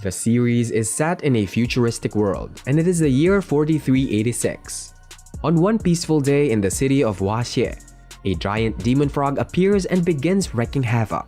The series is set in a futuristic world, and it is the year 4386. On one peaceful day in the city of Waxie, a giant demon frog appears and begins wreaking havoc.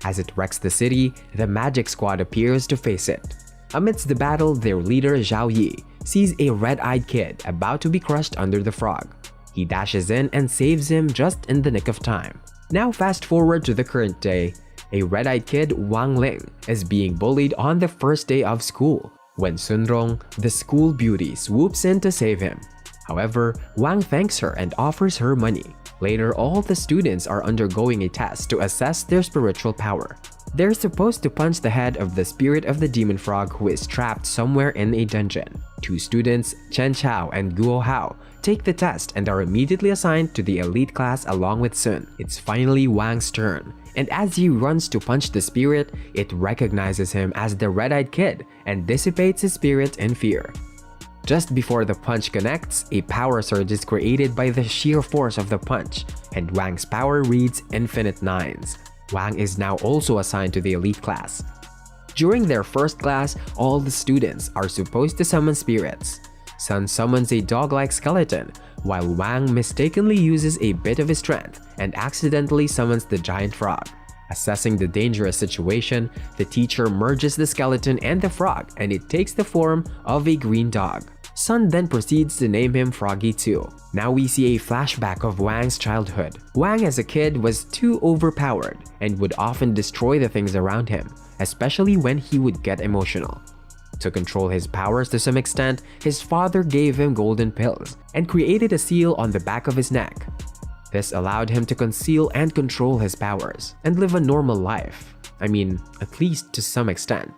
As it wrecks the city, the magic squad appears to face it. Amidst the battle, their leader Zhao Yi sees a red-eyed kid about to be crushed under the frog. He dashes in and saves him just in the nick of time. Now fast forward to the current day. A red-eyed kid, Wang Ling, is being bullied on the first day of school when Sunrong, the school beauty, swoops in to save him. However, Wang thanks her and offers her money. Later, all the students are undergoing a test to assess their spiritual power. They're supposed to punch the head of the spirit of the demon frog who is trapped somewhere in a dungeon. Two students, Chen Chao and Guo Hao, take the test and are immediately assigned to the elite class along with Sun. It's finally Wang's turn, and as he runs to punch the spirit, it recognizes him as the red-eyed kid and dissipates his spirit in fear. Just before the punch connects, a power surge is created by the sheer force of the punch, and Wang's power reads infinite nines. Wang is now also assigned to the elite class. During their first class, all the students are supposed to summon spirits. Sun summons a dog-like skeleton, while Wang mistakenly uses a bit of his strength and accidentally summons the giant frog. Assessing the dangerous situation, the teacher merges the skeleton and the frog, and it takes the form of a green dog. Sun then proceeds to name him Froggy 2. Now we see a flashback of Wang's childhood. Wang as a kid was too overpowered and would often destroy the things around him, especially when he would get emotional. To control his powers to some extent, his father gave him golden pills and created a seal on the back of his neck. This allowed him to conceal and control his powers and live a normal life. I mean, at least to some extent.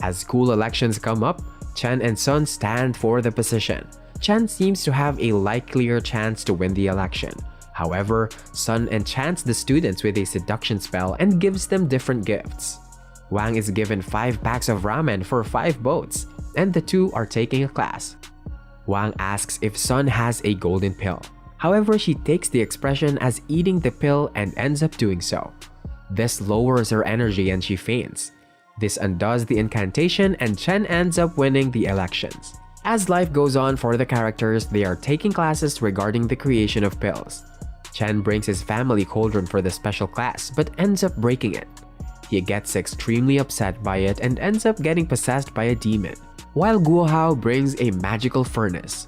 As school elections come up, Chen and Sun stand for the position. Chen seems to have a likelier chance to win the election. However, Sun enchants the students with a seduction spell and gives them different gifts. Wang is given 5 packs of ramen for 5 boats, and the two are taking a class. Wang asks if Sun has a golden pill. However, she takes the expression as eating the pill and ends up doing so. This lowers her energy and she faints. This undoes the incantation and Chen ends up winning the elections. As life goes on for the characters, they are taking classes regarding the creation of pills. Chen brings his family cauldron for the special class but ends up breaking it. He gets extremely upset by it and ends up getting possessed by a demon, while Guo Hao brings a magical furnace.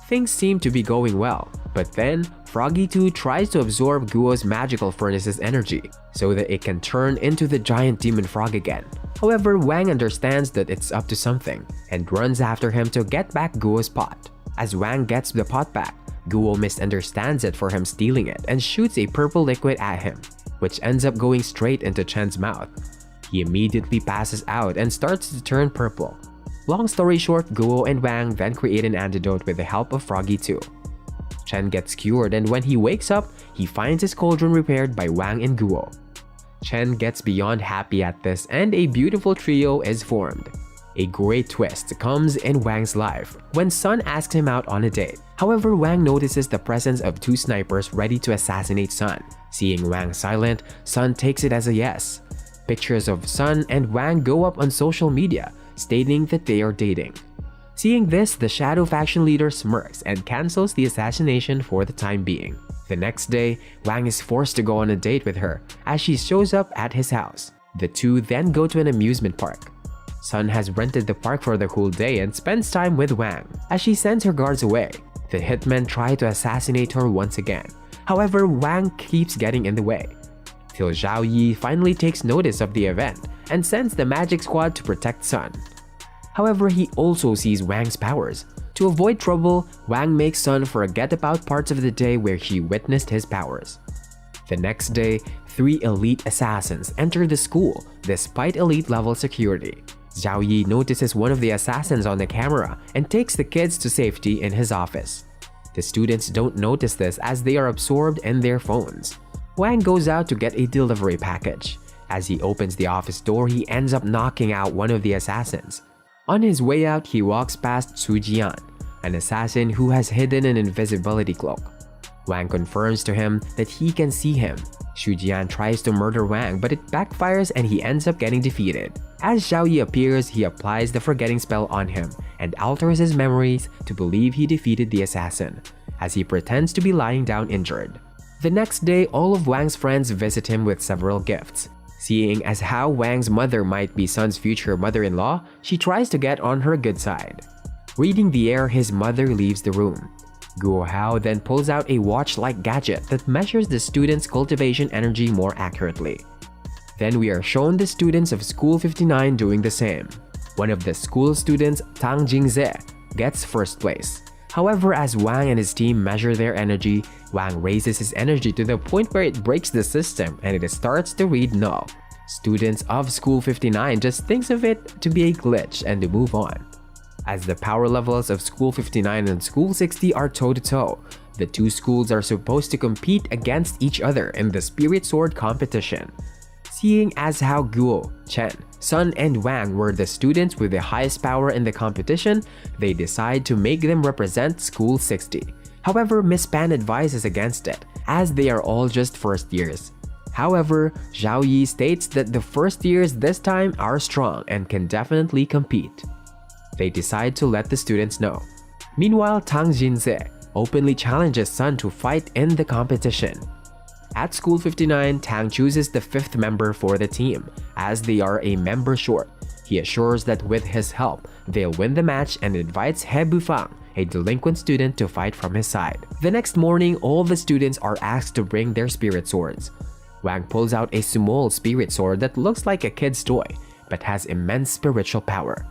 Things seem to be going well, but then Froggy 2 tries to absorb Guo's magical furnace's energy so that it can turn into the giant demon frog again. However, Wang understands that it's up to something and runs after him to get back Guo's pot. As Wang gets the pot back, Guo misunderstands it for him stealing it and shoots a purple liquid at him, which ends up going straight into Chen's mouth. He immediately passes out and starts to turn purple. Long story short, Guo and Wang then create an antidote with the help of Froggy 2. Chen gets cured, and when he wakes up, he finds his cauldron repaired by Wang and Guo. Chen gets beyond happy at this and a beautiful trio is formed. A great twist comes in Wang's life when Sun asks him out on a date. However, Wang notices the presence of 2 snipers ready to assassinate Sun. Seeing Wang silent, Sun takes it as a yes. Pictures of Sun and Wang go up on social media, stating that they are dating. Seeing this, the Shadow faction leader smirks and cancels the assassination for the time being. The next day, Wang is forced to go on a date with her as she shows up at his house. The two then go to an amusement park. Sun has rented the park for the whole day and spends time with Wang. As she sends her guards away, the hitmen try to assassinate her once again. However, Wang keeps getting in the way, till Zhao Yi finally takes notice of the event and sends the magic squad to protect Sun. However, he also sees Wang's powers. To avoid trouble, Wang makes Sun forget about parts of the day where he witnessed his powers. The next day, 3 elite assassins enter the school despite elite-level security. Zhao Yi notices one of the assassins on the camera and takes the kids to safety in his office. The students don't notice this as they are absorbed in their phones. Wang goes out to get a delivery package. As he opens the office door, he ends up knocking out one of the assassins. On his way out, he walks past Su Jian, an assassin who has hidden an invisibility cloak. Wang confirms to him that he can see him. Xu Jian tries to murder Wang, but it backfires and he ends up getting defeated. As Zhao Yi appears, he applies the forgetting spell on him and alters his memories to believe he defeated the assassin, as he pretends to be lying down injured. The next day, all of Wang's friends visit him with several gifts. Seeing as how Wang's mother might be Sun's future mother-in-law, she tries to get on her good side. Reading the air, his mother leaves the room. Guo Hao then pulls out a watch-like gadget that measures the students' cultivation energy more accurately. Then we are shown the students of School 59 doing the same. One of the school students, Tang Jingze, gets first place. However, as Wang and his team measure their energy, Wang raises his energy to the point where it breaks the system and it starts to read null. Students of School 59 just thinks of it to be a glitch and to move on. As the power levels of School 59 and School 60 are toe-to-toe, the two schools are supposed to compete against each other in the Spirit Sword competition. Seeing as how Guo, Chen, Sun, and Wang were the students with the highest power in the competition, they decide to make them represent School 60. However, Miss Pan advises against it, as they are all just first years. However, Zhao Yi states that the first years this time are strong and can definitely compete. They decide to let the students know. Meanwhile, Tang Jinze openly challenges Sun to fight in the competition. At School 59, Tang chooses the 5th member for the team, as they are a member short. He assures that with his help, they'll win the match and invites He Bufang, a delinquent student, to fight from his side. The next morning, all the students are asked to bring their spirit swords. Wang pulls out a small spirit sword that looks like a kid's toy, but has immense spiritual power.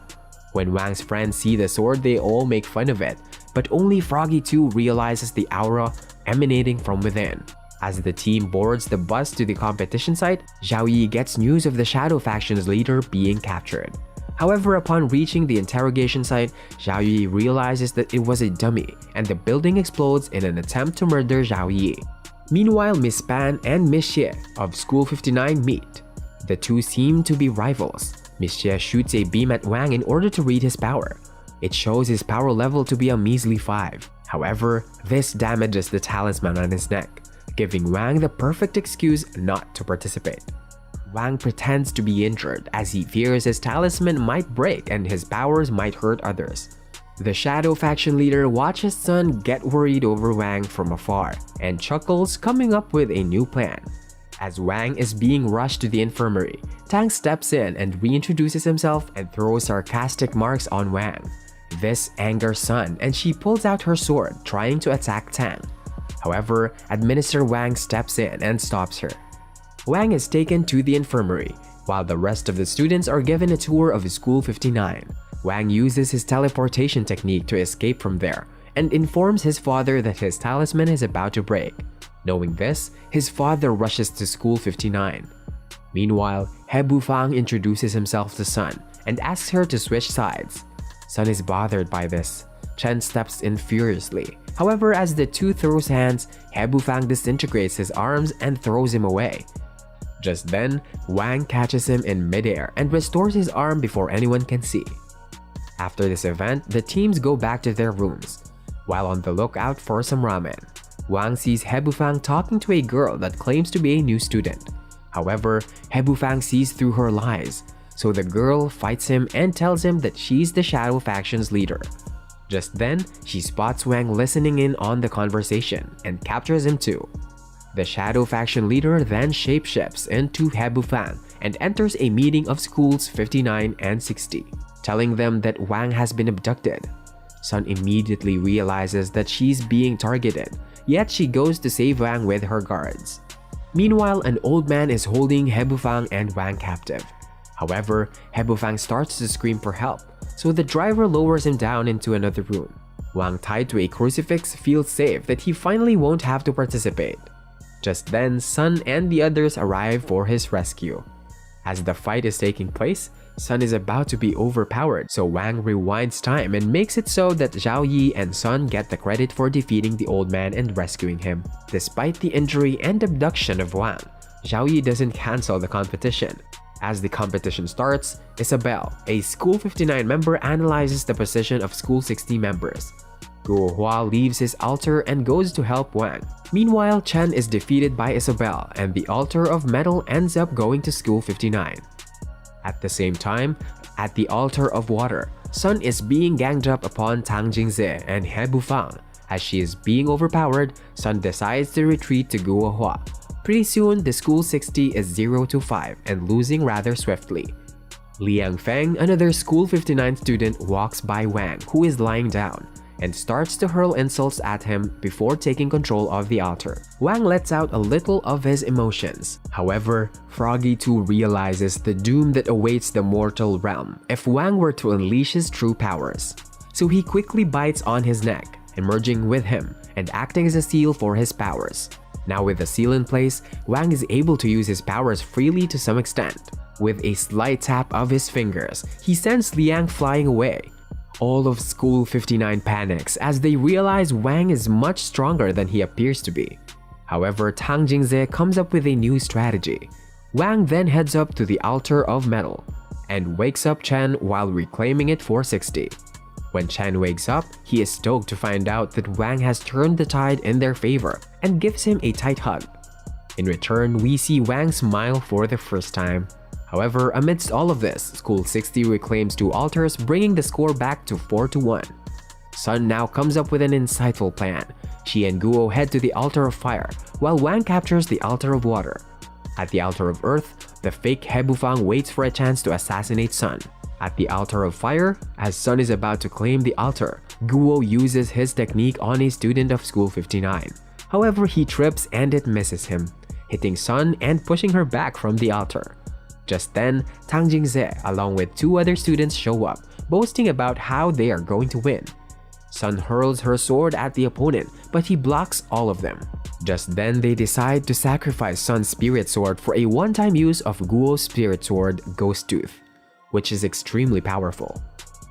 When Wang's friends see the sword, they all make fun of it, but only Froggy 2 realizes the aura emanating from within. As the team boards the bus to the competition site, Zhao Yi gets news of the Shadow Faction's leader being captured. However, upon reaching the interrogation site, Zhao Yi realizes that it was a dummy, and the building explodes in an attempt to murder Zhao Yi. Meanwhile, Miss Pan and Miss Xie of School 59 meet. The two seem to be rivals. Miss Xie shoots a beam at Wang in order to read his power. It shows his power level to be a measly 5. However, this damages the talisman on his neck, giving Wang the perfect excuse not to participate. Wang pretends to be injured as he fears his talisman might break and his powers might hurt others. The Shadow Faction leader watches Sun get worried over Wang from afar and chuckles, coming up with a new plan. As Wang is being rushed to the infirmary, Tang steps in and reintroduces himself and throws sarcastic marks on Wang. This angers Sun and she pulls out her sword, trying to attack Tang. However, Administrator Wang steps in and stops her. Wang is taken to the infirmary, while the rest of the students are given a tour of School 59. Wang uses his teleportation technique to escape from there and informs his father that his talisman is about to break. Knowing this, his father rushes to School 59. Meanwhile, He Bufang introduces himself to Sun and asks her to switch sides. Sun is bothered by this. Chen steps in furiously. However, as the two throws hands, He Bufang disintegrates his arms and throws him away. Just then, Wang catches him in midair and restores his arm before anyone can see. After this event, the teams go back to their rooms. While on the lookout for some ramen, Wang sees He Bufang talking to a girl that claims to be a new student. However, He Bufang sees through her lies, so the girl fights him and tells him that she's the Shadow Faction's leader. Just then, she spots Wang listening in on the conversation and captures him too. The Shadow Faction leader then shapeshifts into He Bufang and enters a meeting of schools 59 and 60, telling them that Wang has been abducted. Sun immediately realizes that she's being targeted, yet she goes to save Wang with her guards. Meanwhile, an old man is holding He Bufang and Wang captive. However, He Bufang starts to scream for help, so the driver lowers him down into another room. Wang, tied to a crucifix, feels safe that he finally won't have to participate. Just then, Sun and the others arrive for his rescue. As the fight is taking place, Sun is about to be overpowered, so Wang rewinds time and makes it so that Zhao Yi and Sun get the credit for defeating the old man and rescuing him. Despite the injury and abduction of Wang, Zhao Yi doesn't cancel the competition. As the competition starts, Isabel, a School 59 member, analyzes the position of School 60 members. Guohua leaves his altar and goes to help Wang. Meanwhile, Chen is defeated by Isabel and the altar of metal ends up going to School 59. At the same time, at the altar of water, Sun is being ganged up upon Tang Jingze and He Bufang. As she is being overpowered, Sun decides to retreat to Guohua. Pretty soon, the School 60 is 0 to 5 and losing rather swiftly. Liang Feng, another School 59 student, walks by Wang, who is lying down, and starts to hurl insults at him before taking control of the altar. Wang lets out a little of his emotions. However, Froggy 2 realizes the doom that awaits the mortal realm if Wang were to unleash his true powers. So he quickly bites on his neck, emerging with him and acting as a seal for his powers. Now with the seal in place, Wang is able to use his powers freely to some extent. With a slight tap of his fingers, he sends Liang flying away. All of School 59 panics as they realize Wang is much stronger than he appears to be. However, Tang Jingze comes up with a new strategy. Wang then heads up to the altar of metal and wakes up Chen while reclaiming it for 60. When Chen wakes up, he is stoked to find out that Wang has turned the tide in their favor and gives him a tight hug. In return, we see Wang smile for the first time. However, amidst all of this, School 60 reclaims 2 altars, bringing the score back to 4 to 1. Sun now comes up with an insightful plan. She and Guo head to the altar of fire, while Wang captures the altar of water. At the altar of earth, the fake He Bufang waits for a chance to assassinate Sun. At the altar of fire, as Sun is about to claim the altar, Guo uses his technique on a student of School 59. However, he trips and it misses him, hitting Sun and pushing her back from the altar. Just then, Tang Jingze along with 2 other students show up, boasting about how they are going to win. Sun hurls her sword at the opponent, but he blocks all of them. Just then, they decide to sacrifice Sun's spirit sword for a one-time use of Guo's spirit sword, Ghost Tooth, which is extremely powerful.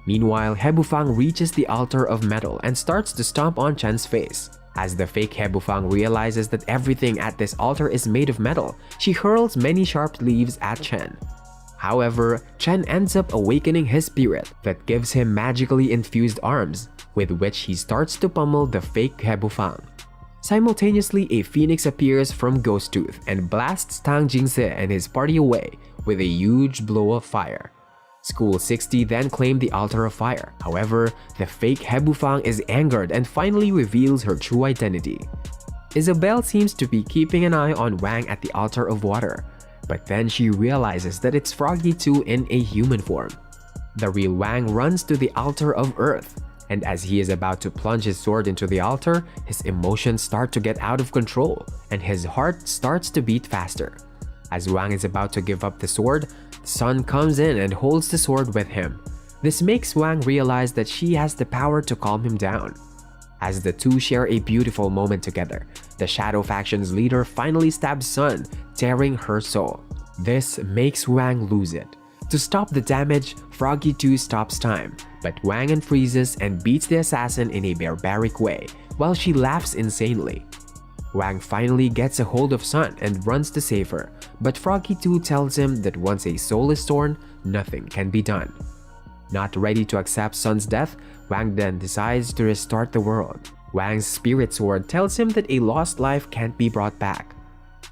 Meanwhile, He Bufang reaches the altar of metal and starts to stomp on Chen's face. As the fake He Bufang realizes that everything at this altar is made of metal, she hurls many sharp leaves at Chen. However, Chen ends up awakening his spirit that gives him magically infused arms, with which he starts to pummel the fake He Bufang. Simultaneously, a phoenix appears from Ghost Tooth and blasts Tang Jingze and his party away with a huge blow of fire. School 60 then claimed the altar of fire. However, the fake He Bufang is angered and finally reveals her true identity. Isabel seems to be keeping an eye on Wang at the altar of water, but then she realizes that it's Froggy 2 in a human form. The real Wang runs to the altar of earth, and as he is about to plunge his sword into the altar, his emotions start to get out of control and his heart starts to beat faster. As Wang is about to give up the sword, Sun comes in and holds the sword with him. This makes Wang realize that she has the power to calm him down. As the two share a beautiful moment together, the Shadow Faction's leader finally stabs Sun, tearing her soul. This makes Wang lose it. To stop the damage, Froggy 2 stops time, but Wang unfreezes and beats the assassin in a barbaric way, while she laughs insanely. Wang finally gets a hold of Sun and runs to save her, but Froggy 2 tells him that once a soul is torn, nothing can be done. Not ready to accept Sun's death, Wang then decides to restart the world. Wang's spirit sword tells him that a lost life can't be brought back.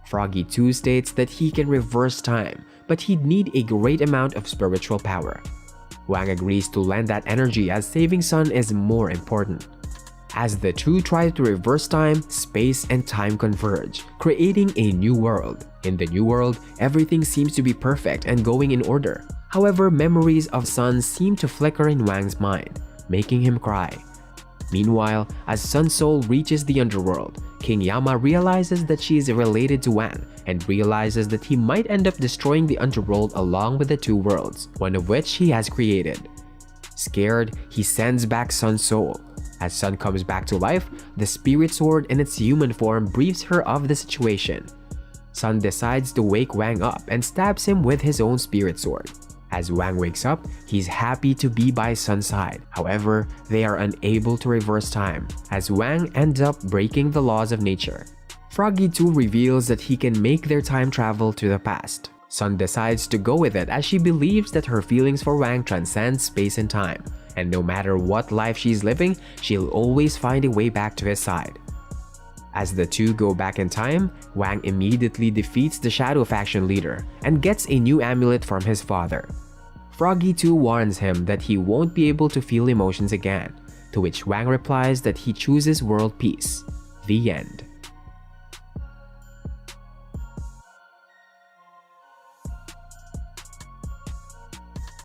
Froggy 2 states that he can reverse time, but he'd need a great amount of spiritual power. Wang agrees to lend that energy as saving Sun is more important. As the two try to reverse time, space and time converge, creating a new world. In the new world, everything seems to be perfect and going in order. However, memories of Sun seem to flicker in Wang's mind, making him cry. Meanwhile, as Sun's soul reaches the underworld, King Yama realizes that she is related to Wang and realizes that he might end up destroying the underworld along with the two worlds, one of which he has created. Scared, he sends back Sun's soul. As Sun comes back to life, the spirit sword in its human form briefs her of the situation. Sun decides to wake Wang up and stabs him with his own spirit sword. As Wang wakes up, he's happy to be by Sun's side. However, they are unable to reverse time, as Wang ends up breaking the laws of nature. Froggy 2 reveals that he can make their time travel to the past. Sun decides to go with it as she believes that her feelings for Wang transcend space and time, and no matter what life she's living, she'll always find a way back to his side. As the two go back in time, Wang immediately defeats the Shadow Faction leader and gets a new amulet from his father. Froggy too warns him that he won't be able to feel emotions again, to which Wang replies that he chooses world peace. The end.